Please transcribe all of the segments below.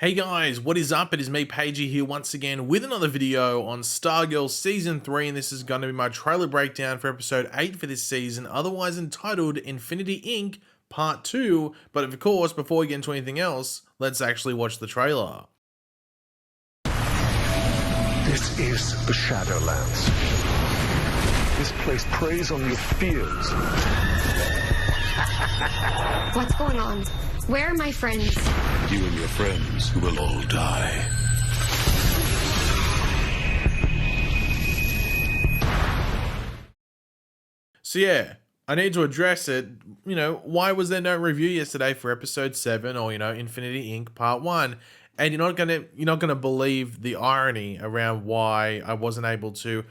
Hey guys, what is up? It is me, Pagey, here once again with another video on Stargirl Season 3, and this is going to be my trailer breakdown for Episode 8 for this season, otherwise entitled Infinity Inc. Part 2, but of course, before we get into anything else, let's actually watch the trailer. This is the Shadowlands. This place preys on your fears. What's going on? Where are my friends? You and your friends will all die. So yeah, I need to address it. Why was there no review yesterday for Episode 7 or, Infinity Inc. Part 1? And you're not gonna believe the irony around why I wasn't able to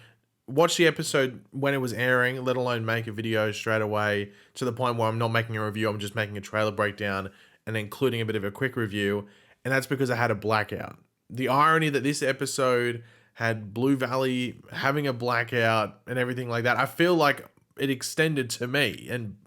watch the episode when it was airing, let alone make a video straight away, to the point where I'm not making a review, I'm just making a trailer breakdown and including a bit of a quick review, and that's because I had a blackout. The irony that this episode had Blue Valley having a blackout and everything like that, I feel like it extended to me, and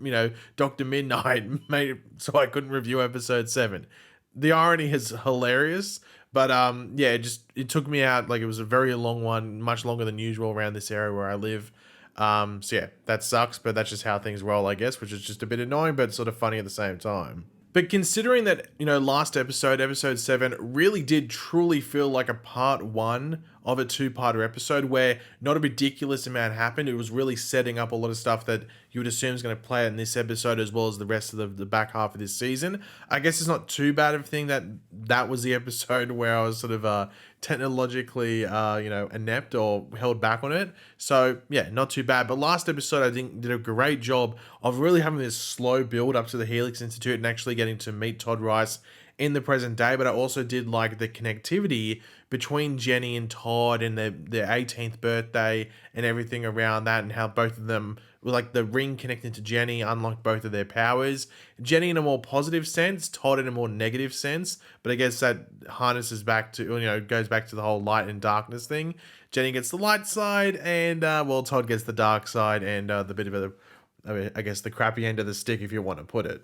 Dr. Midnight made it so I couldn't review episode 7. The irony is hilarious, but yeah, it took me out. Like, it was a very long one, much longer than usual around this area where I live. So yeah, that sucks, but that's just how things roll, I guess, which is just a bit annoying, but sort of funny at the same time. But considering that, last episode, episode 7, really did truly feel like a part 1 of a two-parter episode where not a ridiculous amount happened. It was really setting up a lot of stuff that you would assume is going to play in this episode as well as the rest of the back half of this season. I guess it's not too bad of a thing that was the episode where I was sort of technologically, inept or held back on it. So yeah, not too bad. But last episode, I think, did a great job of really having this slow build up to the Helix Institute and actually getting to meet Todd Rice in the present day. But I also did like the connectivity between Jenny and Todd and their 18th birthday and everything around that, and how both of them were like the ring connecting to Jenny unlocked both of their powers. Jenny in a more positive sense, Todd in a more negative sense, but I guess that harnesses back to, goes back to the whole light and darkness thing. Jenny gets the light side and, Todd gets the dark side and the bit of I guess the crappy end of the stick, if you want to put it.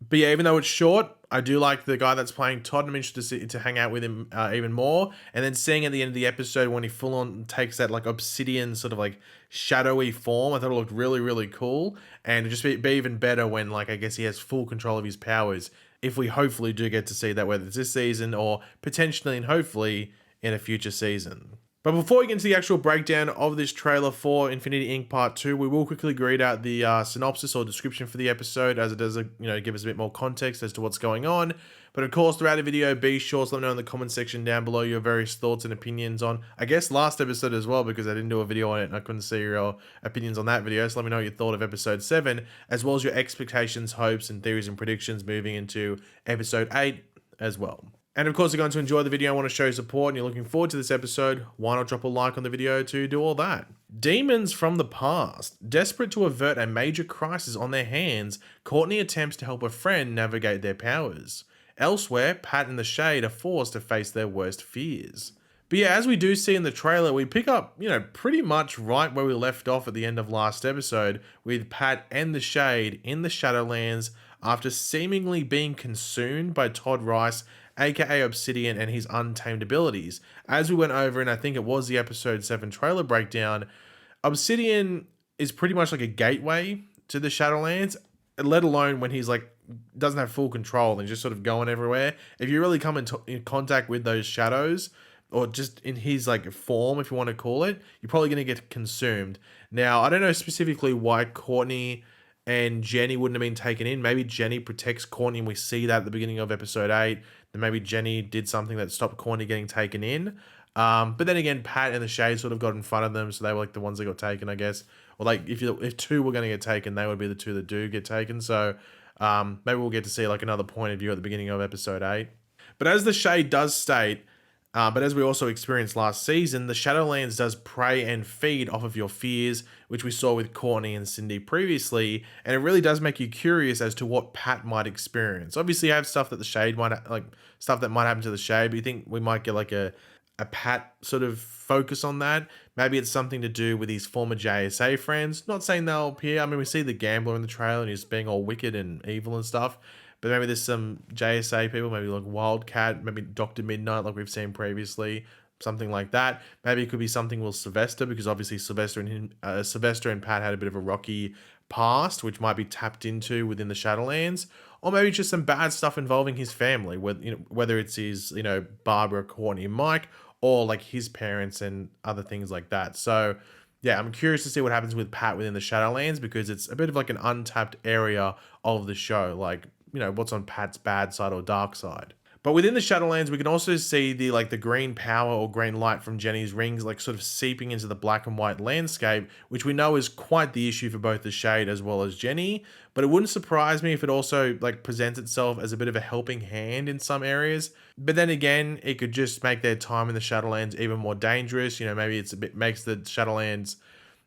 But yeah, even though it's short, I do like the guy that's playing Todd. I'm interested to hang out with him even more. And then seeing at the end of the episode when he full on takes that like obsidian sort of like shadowy form, I thought it looked really, really cool. And it'd just be even better when, like, I guess he has full control of his powers, if we hopefully do get to see that, whether it's this season or potentially and hopefully in a future season. But before we get into the actual breakdown of this trailer for Infinity Inc. Part 2, we will quickly read out the synopsis or description for the episode, as it does, give us a bit more context as to what's going on. But of course, throughout the video, be sure to let me know in the comment section down below your various thoughts and opinions on, I guess, last episode as well, because I didn't do a video on it and I couldn't see your opinions on that video. So let me know what you thought of episode 7, as well as your expectations, hopes, and theories and predictions moving into episode 8 as well. And of course, you're going to enjoy the video, I want to show support, and you're looking forward to this episode, why not drop a like on the video to do all that? Demons from the past. Desperate to avert a major crisis on their hands, Courtney attempts to help a friend navigate their powers. Elsewhere, Pat and the Shade are forced to face their worst fears. But yeah, as we do see in the trailer, we pick up, pretty much right where we left off at the end of last episode, with Pat and the Shade in the Shadowlands after seemingly being consumed by Todd Rice, aka Obsidian, and his untamed abilities. As we went over, and I think it was the episode 7 trailer breakdown, Obsidian is pretty much like a gateway to the Shadowlands, let alone when he's like, doesn't have full control and just sort of going everywhere. If you really come in contact with those shadows, or just in his like form, if you want to call it, you're probably going to get consumed. Now, I don't know specifically why Courtney and Jenny wouldn't have been taken in. Maybe Jenny protects Courtney, and we see that at the beginning of episode 8. Then maybe Jenny did something that stopped Courtney getting taken in. But then again, Pat and the Shade sort of got in front of them, so they were like the ones that got taken, I guess. Or like if two were going to get taken, they would be the two that do get taken. So maybe we'll get to see like another point of view at the beginning of episode 8. But as the Shade does state, but as we also experienced last season, the Shadowlands does prey and feed off of your fears, which we saw with Courtney and Cindy previously, and it really does make you curious as to what Pat might experience. Obviously, you have stuff that the Shade might, stuff that might happen to the Shade, but you think we might get like a Pat sort of focus on that. Maybe it's something to do with his former JSA friends. Not saying they'll appear. I mean, we see the gambler in the trailer and he's being all wicked and evil and stuff. but maybe there's some JSA people, maybe like Wildcat, maybe Dr. Midnight, like we've seen previously, something like that. Maybe it could be something with Sylvester, because obviously Sylvester and Pat had a bit of a rocky past, which might be tapped into within the Shadowlands, or maybe just some bad stuff involving his family, whether it's his, Barbara, Courtney, Mike, or like his parents and other things like that. So yeah, I'm curious to see what happens with Pat within the Shadowlands, because it's a bit of like an untapped area of the show, like, what's on Pat's bad side or dark side. But within the Shadowlands, we can also see the green power or green light from Jenny's rings like sort of seeping into the black and white landscape, which we know is quite the issue for both the Shade as well as Jenny. But it wouldn't surprise me if it also like presents itself as a bit of a helping hand in some areas. But then again, it could just make their time in the Shadowlands even more dangerous. Maybe makes the Shadowlands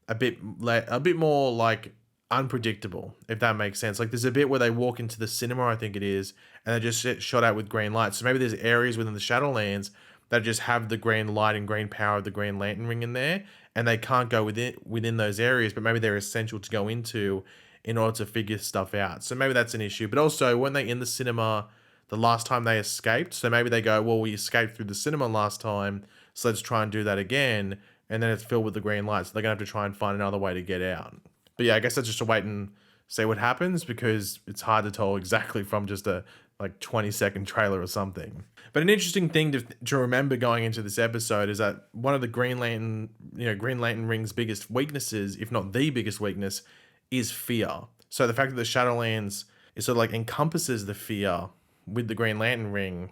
a bit more like unpredictable, if that makes sense. Like there's a bit where they walk into the cinema, I think it is, and they just get shot out with green lights. So maybe there's areas within the Shadowlands that just have the green light and green power of the Green Lantern ring in there, and they can't go within those areas, but maybe they're essential to go into in order to figure stuff out. So maybe that's an issue. But also, when they in the cinema the last time they escaped, so maybe they go, well, we escaped through the cinema last time, so let's try and do that again, and then it's filled with the green lights. So they're gonna have to try and find another way to get out. But yeah, I guess that's just to wait and see what happens, because it's hard to tell exactly from just a 20-second trailer or something. But an interesting thing to remember going into this episode is that one of the Green Lantern ring's biggest weaknesses, if not the biggest weakness, is fear. So the fact that the Shadowlands is sort of like encompasses the fear with the Green Lantern ring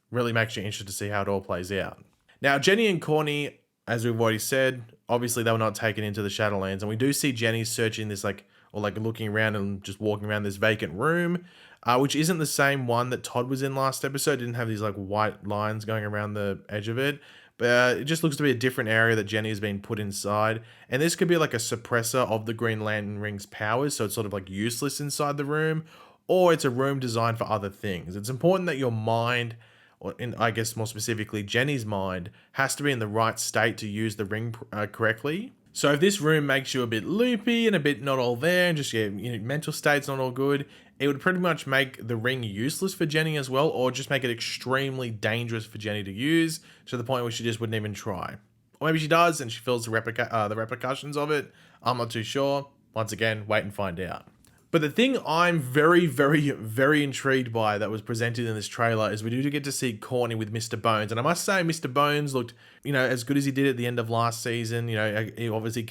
really makes you interested to see how it all plays out. Now, Jenny and Courtney, as we've already said, obviously they were not taken into the Shadowlands, and we do see Jenny searching this looking around and just walking around this vacant room, which isn't the same one that Todd was in last episode. It didn't have these like white lines going around the edge of it, but it just looks to be a different area that Jenny has been put inside, and this could be like a suppressor of the Green Lantern ring's powers, so it's sort of like useless inside the room, or it's a room designed for other things. It's important that your mind, or I guess more specifically Jenny's mind, has to be in the right state to use the ring correctly. So if this room makes you a bit loopy and a bit not all there, and just mental state's not all good, it would pretty much make the ring useless for Jenny as well, or just make it extremely dangerous for Jenny to use, to the point where she just wouldn't even try. Or maybe she does and she feels the repercussions of it. I'm not too sure. Once again, wait and find out. But the thing I'm very, very, very intrigued by that was presented in this trailer is we do get to see Courtney with Mr. Bones. And I must say, Mr. Bones looked, as good as he did at the end of last season. He obviously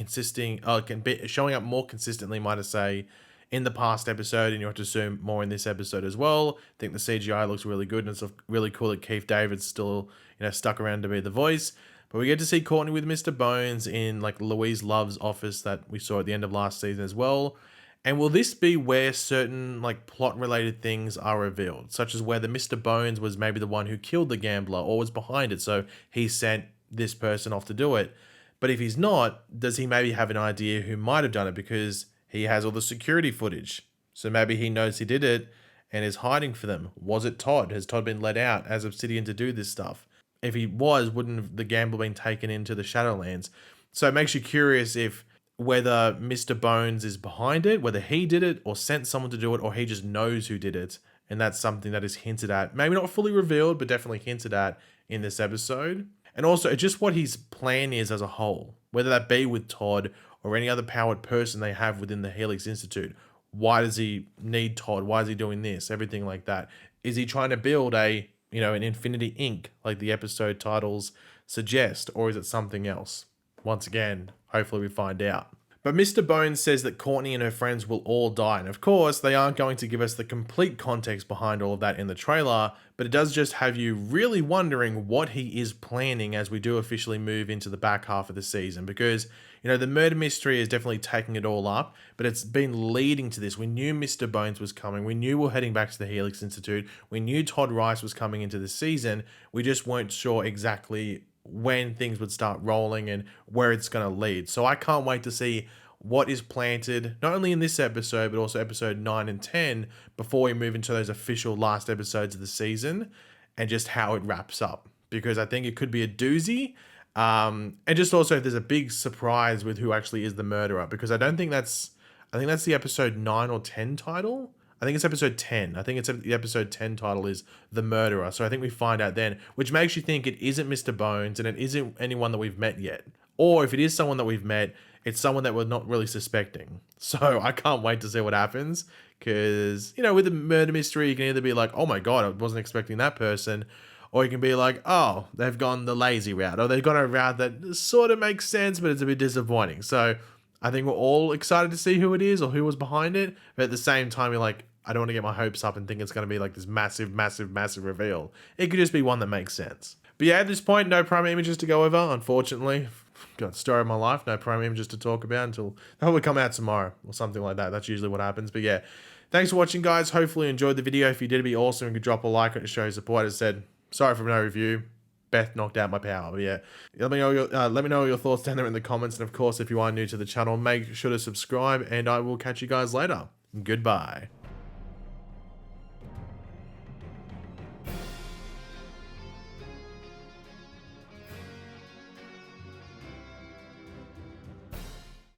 showing up more consistently, might I say, in the past episode. And you have to assume more in this episode as well. I think the CGI looks really good, and it's really cool that Keith David's still, stuck around to be the voice. But we get to see Courtney with Mr. Bones in like Louise Love's office that we saw at the end of last season as well. And will this be where certain like plot related things are revealed, such as whether Mr. Bones was maybe the one who killed the gambler or was behind it, so he sent this person off to do it? But if he's not, does he maybe have an idea who might have done it, because he has all the security footage? So maybe he knows he did it and is hiding for them. Was it Todd? Has Todd been let out as Obsidian to do this stuff? If he was, wouldn't the gambler been taken into the Shadowlands? So it makes you curious if whether Mr. Bones is behind it, whether he did it or sent someone to do it, or he just knows who did it. And that's something that is hinted at, maybe not fully revealed, but definitely hinted at in this episode. And also just what his plan is as a whole, whether that be with Todd or any other powered person they have within the Helix Institute. Why does he need Todd? Why is he doing this? Everything like that. Is he trying to build an Infinity Inc. like the episode titles suggest, or is it something else? Once again, hopefully we find out. But Mr. Bones says that Courtney and her friends will all die. And of course, they aren't going to give us the complete context behind all of that in the trailer, but it does just have you really wondering what he is planning as we do officially move into the back half of the season. Because, the murder mystery is definitely taking it all up, but it's been leading to this. We knew Mr. Bones was coming. We knew we were heading back to the Helix Institute. We knew Todd Rice was coming into the season. We just weren't sure exactly when things would start rolling and where it's going to lead. So I can't wait to see what is planted, not only in this episode, but also episode 9 and 10, before we move into those official last episodes of the season, and just how it wraps up. Because I think it could be a doozy. And just also if there's a big surprise with who actually is the murderer, because I think that's the episode 9 or 10 title. I think it's episode 10. I think it's the episode 10 title is The Murderer. So I think we find out then, which makes you think it isn't Mr. Bones and it isn't anyone that we've met yet. Or if it is someone that we've met, it's someone that we're not really suspecting. So I can't wait to see what happens. Because, you know, with the murder mystery, you can either be like, oh my God, I wasn't expecting that person. Or you can be like, oh, they've gone the lazy route. Or they've gone a route that sort of makes sense, but it's a bit disappointing. So I think we're all excited to see who it is or who was behind it. But at the same time, you're like, I don't want to get my hopes up and think it's going to be like this massive, massive, massive reveal. It could just be one that makes sense. But yeah, at this point, no prime images to go over, unfortunately. Got story of my life, no prime images to talk about until they'll probably come out tomorrow or something like that. That's usually what happens. But yeah, thanks for watching, guys. Hopefully you enjoyed the video. If you did, it'd be awesome. You could drop a like to show your support. As I said, sorry for no review. Beth knocked out my power. But yeah, let me know your thoughts down there in the comments. And of course, if you are new to the channel, make sure to subscribe. And I will catch you guys later. Goodbye.